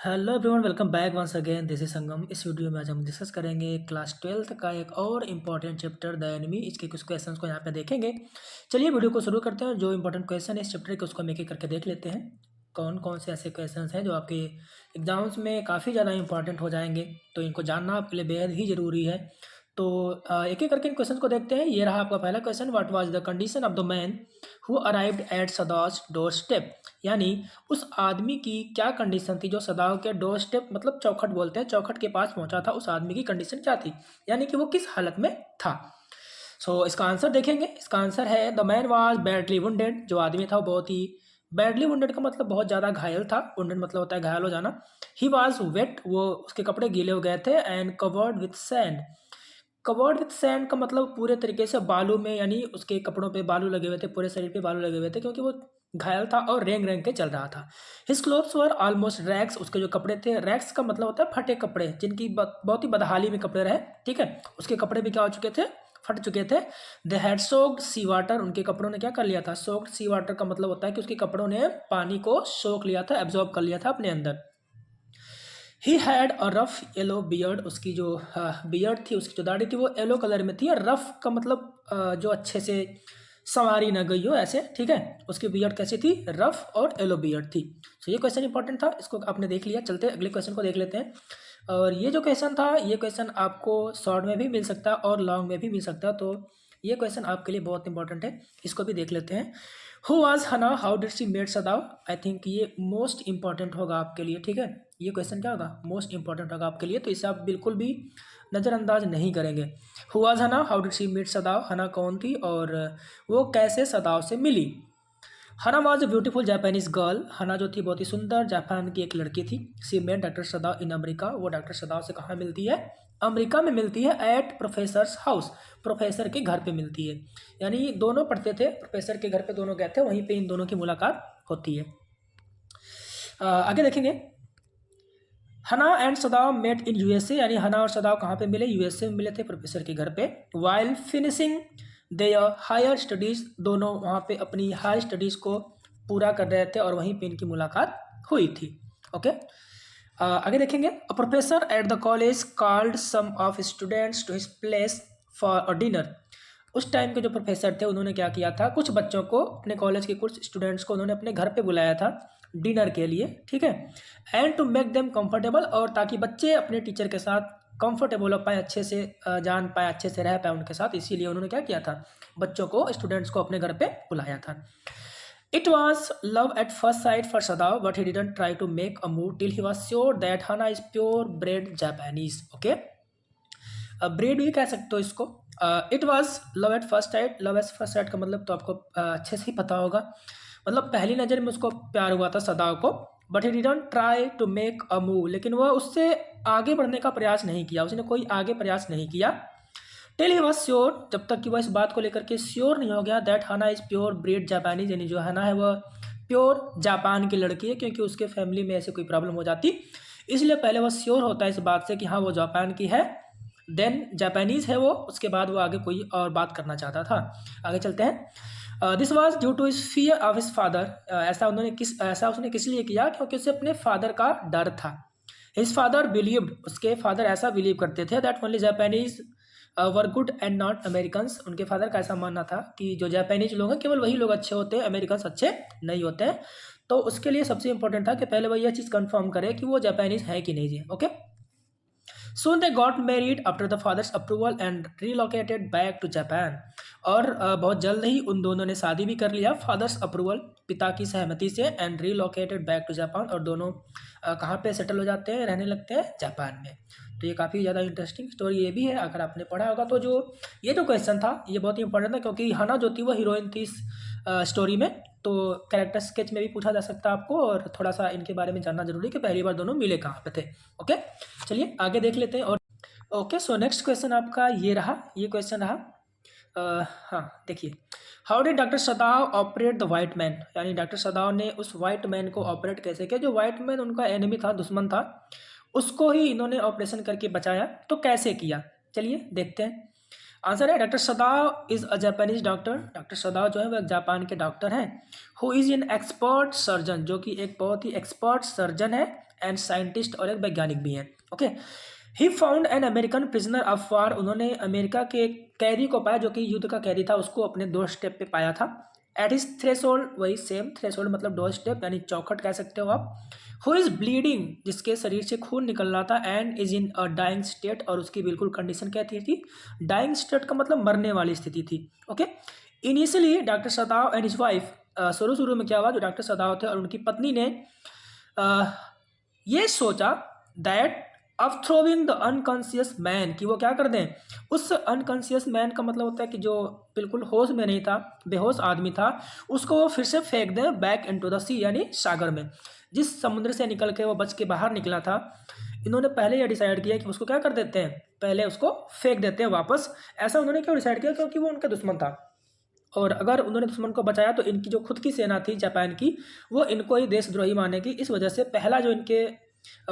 Hello everyone, welcome back once again. This is Sangam. इस वीडियो में आज हम डिस्कस करेंगे क्लास 12th का एक और इम्पॉर्टेंट चैप्टर द एनिमी। इसके कुछ क्वेश्चंस को यहाँ पे देखेंगे। चलिए वीडियो को शुरू करते हैं। जो इंपॉर्टेंट क्वेश्चन है इस चैप्टर के उसको हम एक एक करके देख लेते हैं। कौन कौन से ऐसे क्वेश्चंस हैं जो आपके एग्जाम्स में काफ़ी ज़्यादा इंपॉर्टेंट हो जाएंगे, तो इनको जानना आपके लिए बेहद ही ज़रूरी है। तो एक एक करके इन क्वेश्चन को देखते हैं। ये रहा आपका पहला question, what was the condition of the man who arrived at Sadao's doorstep. यानी उस आदमी की क्या कंडीशन थी जो सदाव के डोर स्टेप मतलब चौखट बोलते हैं, चौखट के पास पहुंचा था। उस आदमी की कंडीशन क्या थी, यानी कि वो किस हालत में था। इसका आंसर देखेंगे। इसका आंसर है the man was badly wounded. जो आदमी था वो बहुत ही बैडली वुंडेड का मतलब बहुत ज़्यादा घायल था। वुंडेड मतलब होता है घायल हो जाना। ही वाज वेट, वो उसके कपड़े गीले हो गए थे। And covered with sand. Covered with sand का मतलब पूरे तरीके से बालू में, यानी उसके कपड़ों पे बालू लगे हुए थे, पूरे शरीर पे बालू लगे हुए थे क्योंकि वो घायल था और रेंग रेंग के चल रहा था। His clothes were almost wrecks. उसके जो कपड़े थे, रैक्स का मतलब होता है फटे कपड़े, जिनकी बहुत ही बदहाली में कपड़े रहे। ठीक है, उसके कपड़े भी क्या हो चुके थे, फट चुके थे। They had soaked sea water. उनके कपड़ों ने क्या कर लिया था, सोक्ड सी वाटर का मतलब होता है कि उसके कपड़ों ने पानी को सोख लिया था, एब्जॉर्ब कर लिया था अपने अंदर। He had a rough yellow beard. उसकी जो बियर्ड थी, उसकी जो दाढ़ी थी वो येलो कलर में थी। और रफ का मतलब जो अच्छे से संवारी ना गई हो ऐसे। ठीक है, उसकी बियर्ड कैसी थी, रफ और येलो बियर्ड थी। ये क्वेश्चन इंपॉर्टेंट था, इसको आपने देख लिया। चलते अगले क्वेश्चन को देख लेते हैं। और ये जो क्वेश्चन था, ये क्वेश्चन आपको शॉर्ट में भी मिल सकता है और लॉन्ग में भी मिल सकता है, तो ये क्वेश्चन आपके लिए बहुत इंपॉर्टेंट है। इसको भी देख लेते हैं। Who was Hana, how did she made सदाव। I think ये मोस्ट इंपॉर्टेंट होगा आपके लिए। ठीक है, ये क्वेश्चन क्या होगा, मोस्ट इंपॉर्टेंट होगा आपके लिए, तो इसे आप बिल्कुल भी नज़रअंदाज नहीं करेंगे। Who was Hana, how did she meet Sadao. Hana कौन थी और वो कैसे सदाव से मिली। हना was a beautiful Japanese girl. हना जो थी बहुत ही सुंदर जापान की एक लड़की थी। She met doctor Sadao in America. वो डॉक्टर सदाव से कहाँ मिलती है, अमेरिका में मिलती है। एट प्रोफेसर्स हाउस, प्रोफेसर के घर पे मिलती है। यानी दोनों पढ़ते थे, प्रोफेसर के घर पे दोनों गए थे, वहीं पे इन दोनों की मुलाकात होती है। आगे देखेंगे। Hana and Sadao met in USA. यानी हना और सदाव कहाँ पे मिले, यूएसए में मिले थे, प्रोफेसर के घर पे। While finishing their higher studies. दोनों वहाँ पे अपनी हायर स्टडीज को पूरा कर रहे थे और वहीं पे इनकी मुलाकात हुई थी। ओके, आगे देखेंगे। A professor at the college called some of students to his place for a dinner. उस टाइम के जो प्रोफेसर थे उन्होंने क्या किया था, कुछ बच्चों को, अपने कॉलेज के कुछ स्टूडेंट्स को उन्होंने अपने घर पे बुलाया था डिनर के लिए। ठीक है, and to make them comfortable, और ताकि बच्चे अपने टीचर के साथ कंफर्टेबल हो पाए, अच्छे से जान पाए, अच्छे से रह पाए उनके साथ, इसीलिए उन्होंने क्या किया था, बच्चों को, स्टूडेंट्स को अपने घर पे बुलाया था। It was love at first sight for Sadao, but he didn't try to make a move till he was sure that Hana is pure bred Japanese. Okay, bred भी कह सकते हो इसको। It was love at first sight. Love at first sight का मतलब तो आपको अच्छे से ही पता होगा, मतलब पहली नज़र में उसको प्यार हुआ था सदाव को। But he didn't try to make a move, लेकिन वह उससे आगे बढ़ने का प्रयास नहीं किया, उसने कोई आगे प्रयास नहीं किया। टिल ही वॉज श्योर, जब तक कि वह इस बात को लेकर के श्योर नहीं हो गया, that Hana is pure breed Japanese. यानी जो हना है वह प्योर जापान की लड़की है, क्योंकि उसके फैमिली में ऐसे कोई प्रॉब्लम हो जाती, इसलिए पहले वह श्योर होता है इस बात से कि हाँ वो जापान की है, देन जापानीज है वो, उसके बाद वो आगे कोई और बात करना चाहता था। आगे चलते हैं। This was due to his fear of his father. ऐसा उसने किस लिए किया, क्योंकि उसे अपने फादर का डर था। हिज फादर बिलीव्ड, उसके फादर ऐसा बिलीव करते थे, that only Japanese were good and not Americans. उनके फादर का ऐसा मानना था कि जो जापानीज लोग हैं केवल वही लोग अच्छे होते हैं, अमेरिकन्स अच्छे नहीं होते हैं। तो उसके लिए सबसे इंपॉर्टेंट था कि पहले वह यह चीज़ कंफर्म करे कि वो जापानीज है कि नहीं जी। Okay, soon they got married after the father's approval and relocated back to Japan। और बहुत जल्द ही उन दोनों ने शादी भी कर लिया, फादर्स अप्रूवल, पिता की सहमति से, and relocated back to Japan, और दोनों कहाँ पे सेटल हो जाते हैं, रहने लगते हैं जापान में। तो ये काफ़ी ज़्यादा इंटरेस्टिंग स्टोरी ये भी है, अगर आपने पढ़ा होगा तो। ये जो क्वेश्चन था ये बहुत ही इंपॉर्टेंट था, क्योंकि हना जो थी वो हीरोइन थी इस स्टोरी में, तो कैरेक्टर स्केच में भी पूछा जा सकता है आपको, और थोड़ा सा इनके बारे में जानना जरूरी है कि पहली बार दोनों मिले कहाँ पे थे। ओके, चलिए आगे देख लेते हैं। और ओके, सो नेक्स्ट क्वेश्चन आपका ये रहा, ये क्वेश्चन रहा। हाँ देखिए, how did doctor सदाव operate the white man. यानी डॉक्टर सदाव ने उस वाइट मैन को ऑपरेट कैसे किया, जो वाइट मैन उनका एनिमी था, दुश्मन था, उसको ही इन्होंने ऑपरेशन करके बचाया। तो कैसे किया, चलिए देखते हैं। आंसर है doctor सदाव is a Japanese doctor. Doctor Sadao जो है वह जापान के डॉक्टर हैं। Who is an expert surgeon, जो कि एक बहुत ही एक्सपर्ट सर्जन है, एंड साइंटिस्ट और एक वैज्ञानिक भी हैं। Okay, he found an American prisoner of war, उन्होंने अमेरिका के कैदी को पाया जो कि युद्ध का कैदी था, उसको अपने डोर स्टेप पे पाया था। एट हिज थ्रेशोल्ड, वही सेम थ्रेशोल्ड मतलब डोर स्टेप यानी चौखट कह सकते हो आप। हु इज ब्लीडिंग, जिसके शरीर से खून निकल रहा था, and is in a dying state, और उसकी बिल्कुल कंडीशन क्या थी? डाइंग स्टेट का मतलब मरने वाली स्थिति थी। Okay, initially doctor सदाव and his wife, शुरू में क्या हुआ, जो डॉक्टर सदाव थे और उनकी पत्नी ने ये सोचा that of throwing the unconscious man, कि वो क्या कर दें, उस अनकॉन्शियस मैन का मतलब होता है कि जो बिल्कुल होश में नहीं था, बेहोश आदमी था, उसको वो फिर से फेंक दें बैक इनटू द सी, यानी सागर में। जिस समुद्र से निकल के वो बच के बाहर निकला था, इन्होंने पहले यह डिसाइड किया कि उसको क्या कर देते हैं, पहले उसको फेंक देते हैं वापस। ऐसा उन्होंने क्यों डिसाइड किया? क्योंकि वो उनका दुश्मन था, और अगर उन्होंने दुश्मन को बचाया तो इनकी जो खुद की सेना थी जापान की, वो इनको ही देशद्रोही मानेगी। इस वजह से पहला जो इनके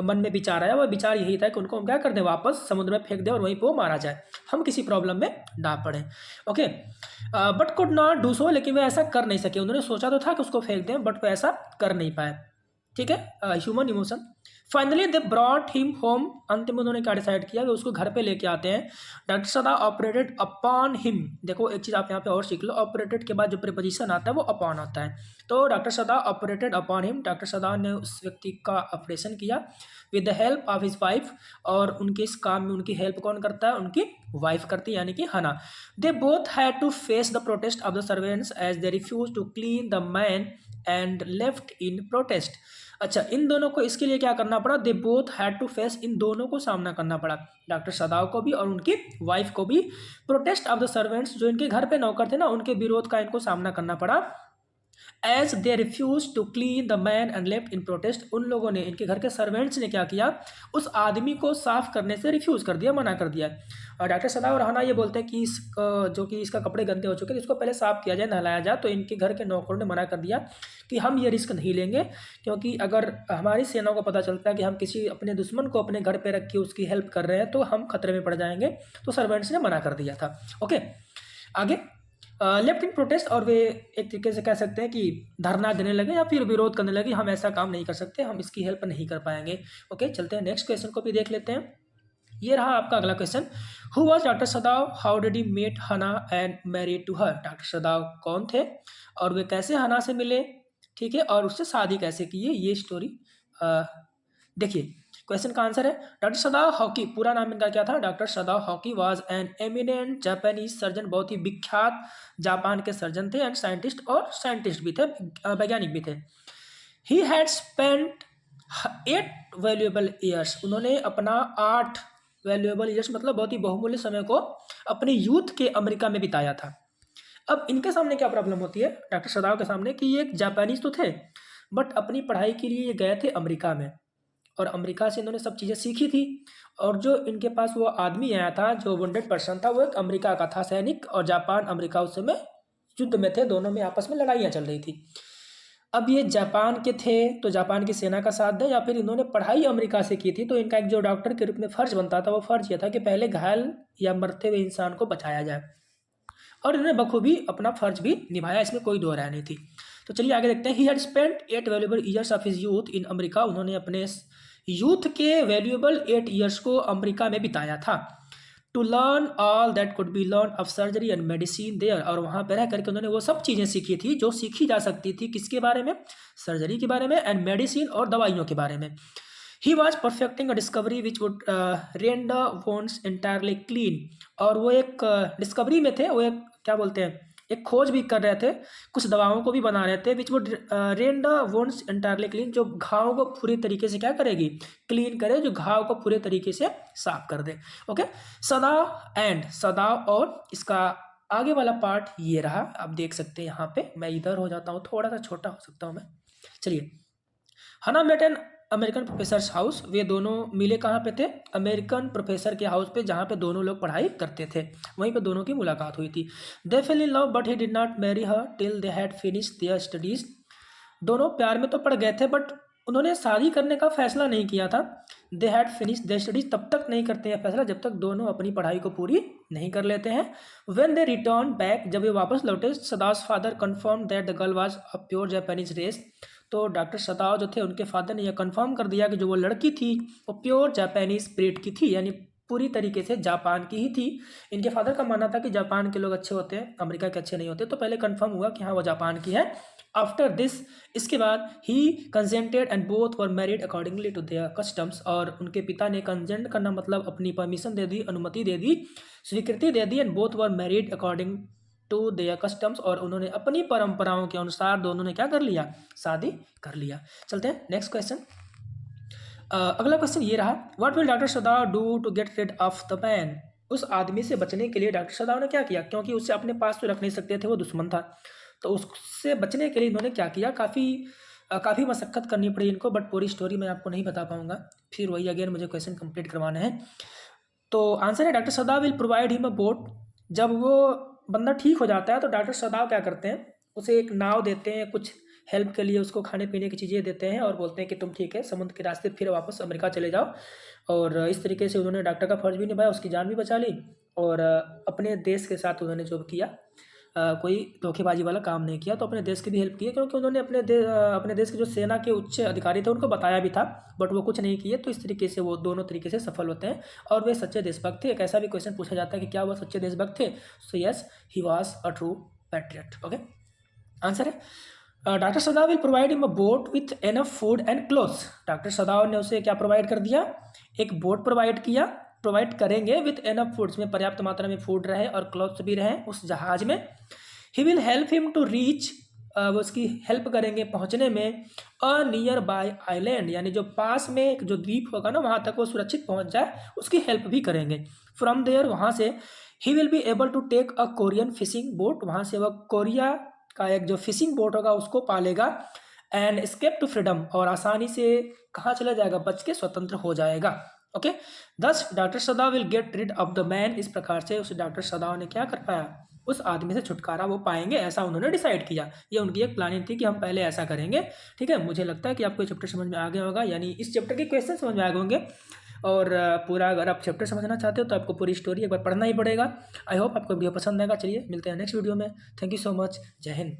मन में विचार आया, वह विचार यही था कि उनको हम क्या कर दें, वापस समुद्र में फेंक दें और वहीं पर वो मारा जाए, हम किसी प्रॉब्लम में ना पड़े। Okay, but could not do so, लेकिन वे ऐसा कर नहीं सके। उन्होंने सोचा तो था कि उसको फेंक दें, बट वे ऐसा कर नहीं पाए। ठीक है, human emotion. Finally they brought him home, अंत में उन्होंने क्या डिसाइड किया कि उसको घर पे लेके आते हैं। डॉक्टर सदा ऑपरेटेड अपॉन हिम, देखो एक चीज़ आप यहाँ पे और सीख लो, ऑपरेटेड के बाद जो प्रीपोजिशन आता है वो अपॉन आता है। तो डॉक्टर सदा ऑपरेटेड अपॉन हिम, डॉक्टर सदा ने उस व्यक्ति का ऑपरेशन किया with the help of his wife, और उनके इस काम में उनकी हेल्प कौन करता है, उनकी वाइफ करती है, यानी कि Hana. They both had to face the protest of the servants as they refuse to clean the man and left in protest. अच्छा, इन दोनों को इसके लिए क्या करना पड़ा, they both had to face, इन दोनों को सामना करना पड़ा, डॉक्टर सदाव को भी और उनकी वाइफ को भी, प्रोटेस्ट ऑफ द सर्वेंट्स, जो इनके घर पे नौकर थे ना, उनके विरोध का इनको सामना करना पड़ा। As they refuse to clean the man and left in protest, उन लोगों ने, इनके घर के सर्वेंट्स ने क्या किया, उस आदमी को साफ करने से रिफ्यूज कर दिया, मना कर दिया। और डॉक्टर सदा और हना ये बोलते हैं कि जो कि इसका कपड़े गंदे हो चुके हैं, इसको पहले साफ किया जाए, नहलाया जाए। तो इनके घर के नौकरों ने मना कर दिया कि हम ये रिस्क नहीं लेंगे, क्योंकि अगर हमारी सेना को पता चलता है कि हम किसी अपने दुश्मन को अपने घर पे रख के उसकी हेल्प कर रहे हैं तो हम खतरे में पड़ जाएंगे। तो सर्वेंट्स ने मना कर दिया था। ओके, आगे लेफ्ट इन प्रोटेस्ट, और वे एक तरीके से कह सकते हैं कि धरना देने लगे या फिर विरोध करने लगे, हम ऐसा काम नहीं कर सकते, हम इसकी हेल्प नहीं कर पाएंगे। ओके, चलते हैं नेक्स्ट क्वेश्चन को भी देख लेते हैं। ये रहा आपका अगला question, who was doctor Sadao, how did he met Hana and married to her, doctor Sadao कौन थे और वे कैसे हना से मिले, ठीक है, और उससे शादी कैसे की है, ये स्टोरी देखिए। क्वेश्चन का आंसर है डॉक्टर सदाव हॉकी, पूरा नाम इनका क्या था, doctor सदाव hockey was an eminent Japanese surgeon, बहुत ही विख्यात जापान के सर्जन थे, एंड साइंटिस्ट, और साइंटिस्ट भी थे, वैज्ञानिक भी थे। He had spent 8 valuable years, उन्होंने अपना 8 वैल्यूएबल ईयर्स मतलब बहुत ही बहुमूल्य समय को अपने यूथ के अमेरिका में बिताया था। अब इनके सामने क्या प्रॉब्लम होती है डॉक्टर सदाव के सामने, कि ये एक जापानीज तो थे, बट अपनी पढ़ाई के लिए ये गए थे अमेरिका में, और अमेरिका से इन्होंने सब चीज़ें सीखी थी, और जो इनके पास वो आदमी आया था जो वुंडेड पर्सन था, वो एक अमेरिका का था, सैनिक, और जापान अमेरिका उस समय युद्ध में थे, दोनों में आपस में लड़ाइयाँ चल रही थी। अब ये जापान के थे तो जापान की सेना का साथ दें, या फिर इन्होंने पढ़ाई अमेरिका से की थी, तो इनका एक जो डॉक्टर के रूप में फ़र्ज बनता था, वो फ़र्ज ये था कि पहले घायल या मरते हुए इंसान को बचाया जाए, और इन्होंने बखूबी अपना फ़र्ज भी निभाया, इसमें कोई दो राय नहीं थी। तो चलिए आगे देखते हैं। He had spent 8 valuable years of his youth in America, उन्होंने अपने यूथ के वैल्यूएबल 8 ईयर्स को अमेरिका में बिताया था। To learn all that could be learn of surgery and medicine there, और वहाँ पर रह करके उन्होंने वो सब चीज़ें सीखी थी जो सीखी जा सकती थी, किसके बारे में, सर्जरी के बारे में, एंड मेडिसिन और दवाइयों के बारे में। He was perfecting a discovery which would render वोन्स entirely clean, और वो एक डिस्कवरी में थे, वो एक क्या बोलते हैं, एक खोज भी कर रहे थे, कुछ दवाओं को भी बना रहे थे, which would render वोन्स entirely clean, जो घाव को पूरी तरीके से क्या करेगी, क्लीन करे, जो घाव को पूरे तरीके से साफ कर दे। ओके, सदाव एंड सदाव, और इसका आगे वाला पार्ट ये रहा, आप देख सकते हैं यहाँ पे, मैं इधर हो जाता हूँ, थोड़ा सा छोटा हो सकता हूँ मैं। चलिए, Hana met an American professors house, वे दोनों मिले कहाँ पे थे, अमेरिकन प्रोफेसर के हाउस पे, जहाँ पे दोनों लोग पढ़ाई करते थे, वहीं पे दोनों की मुलाकात हुई थी। They fell in love but he did not marry her till they had finish their studies, दोनों प्यार में तो पड़ गए थे, बट उन्होंने शादी करने का फैसला नहीं किया था। दे हैड फिनिश देयर स्टडीज, तब तक नहीं करते हैं फैसला जब तक दोनों अपनी पढ़ाई को पूरी नहीं कर लेते हैं। व्हेन दे रिटर्न बैक, जब ये वापस लौटे, Sadao's father confirm that the girl was a pure Japanese race, तो डॉक्टर सदाव जो थे उनके फादर ने यह कंफर्म कर दिया कि जो वो लड़की थी वो प्योर जापानीज ब्रीड की थी, यानी पूरी तरीके से जापान की ही थी। इनके फादर का मानना था कि जापान के लोग अच्छे होते हैं, अमेरिका के अच्छे नहीं होते, तो पहले कंफर्म हुआ कि हाँ वो जापान की है। आफ्टर दिस, इसके बाद he consented and both were married accordingly to their customs, और उनके पिता ने कंसेंट करना मतलब अपनी परमिशन दे दी, अनुमति दे दी, स्वीकृति दे दी। And both were married according to their customs, और उन्होंने अपनी परंपराओं के अनुसार दोनों ने क्या कर लिया, शादी कर लिया। चलते हैं नेक्स्ट क्वेश्चन। अगला क्वेश्चन ये रहा, what will doctor Sadao do to get rid of the man. उस आदमी से बचने के लिए डॉक्टर सदाव ने क्या किया, क्योंकि उसे अपने पास तो रख नहीं सकते थे, वो दुश्मन था, तो उससे बचने के लिए इन्होंने क्या किया, काफ़ी मशक्क़त करनी पड़ी इनको, बट पूरी स्टोरी मैं आपको नहीं बता पाऊंगा, फिर वही अगेन मुझे क्वेश्चन कंप्लीट करवाना है। तो आंसर है doctor Sadao will provide him a boat. जब वो बंदा ठीक हो जाता है तो डॉक्टर सदाव क्या करते हैं, उसे एक नाव देते हैं, कुछ हेल्प के लिए उसको खाने पीने की चीज़ें देते हैं और बोलते हैं कि तुम ठीक है, समुद्र के रास्ते फिर वापस अमेरिका चले जाओ। और इस तरीके से उन्होंने डॉक्टर का फर्ज भी निभाया, उसकी जान भी बचा ली, और अपने देश के साथ उन्होंने जो किया कोई धोखेबाजी वाला काम नहीं किया, तो अपने देश की भी हेल्प की, क्योंकि उन्होंने अपने देश के जो सेना के उच्च अधिकारी थे उनको बताया भी था, बट वो कुछ नहीं किए। तो इस तरीके से वो दोनों तरीके से सफल होते हैं और वे सच्चे देशभक्त थे। एक ऐसा भी क्वेश्चन पूछा जाता है कि क्या वो सच्चे देशभक्त थे, so yes, he was a true patriot. Okay, answer है doctor Sadao will provide him a boat with enough food and clothes. Doctor Sadao ने उसे क्या प्रोवाइड कर दिया, एक बोट प्रोवाइड करेंगे विथ एनफ फूड, में पर्याप्त मात्रा में फूड रहे और क्लॉथ्स भी रहे उस जहाज में। He will help him to reach, वो उसकी हेल्प करेंगे पहुंचने में, अ नियर बाय आइलैंड, यानी जो पास में एक जो द्वीप होगा ना वहाँ तक वो सुरक्षित पहुँच जाए, उसकी हेल्प भी करेंगे। फ्रॉम देयर, वहाँ से, he will be able to take a Korean fishing boat, वहाँ से वह कोरिया का एक जो फिशिंग बोट होगा उसको पालेगा, एंड एस्केप टू फ्रीडम, और आसानी से कहाँ चला जाएगा, बच के स्वतंत्र हो जाएगा। Okay, thus doctor Sadao will get rid of the man, इस प्रकार से उस डॉक्टर सदाव ने क्या कर पाया, उस आदमी से छुटकारा वो पाएंगे, ऐसा उन्होंने डिसाइड किया। ये उनकी एक प्लानिंग थी कि हम पहले ऐसा करेंगे। ठीक है, मुझे लगता है कि आपको ये चैप्टर समझ में आ गया होगा, यानी इस चैप्टर के क्वेश्चन समझ में आ गए होंगे, और पूरा अगर आप चैप्टर समझना चाहते हो तो आपको पूरी स्टोरी एक बार पढ़ना ही पड़ेगा। आई होप आपको वीडियो पसंद आएगा। चलिए मिलते हैं नेक्स्ट वीडियो में। थैंक यू सो मच, जय हिंद।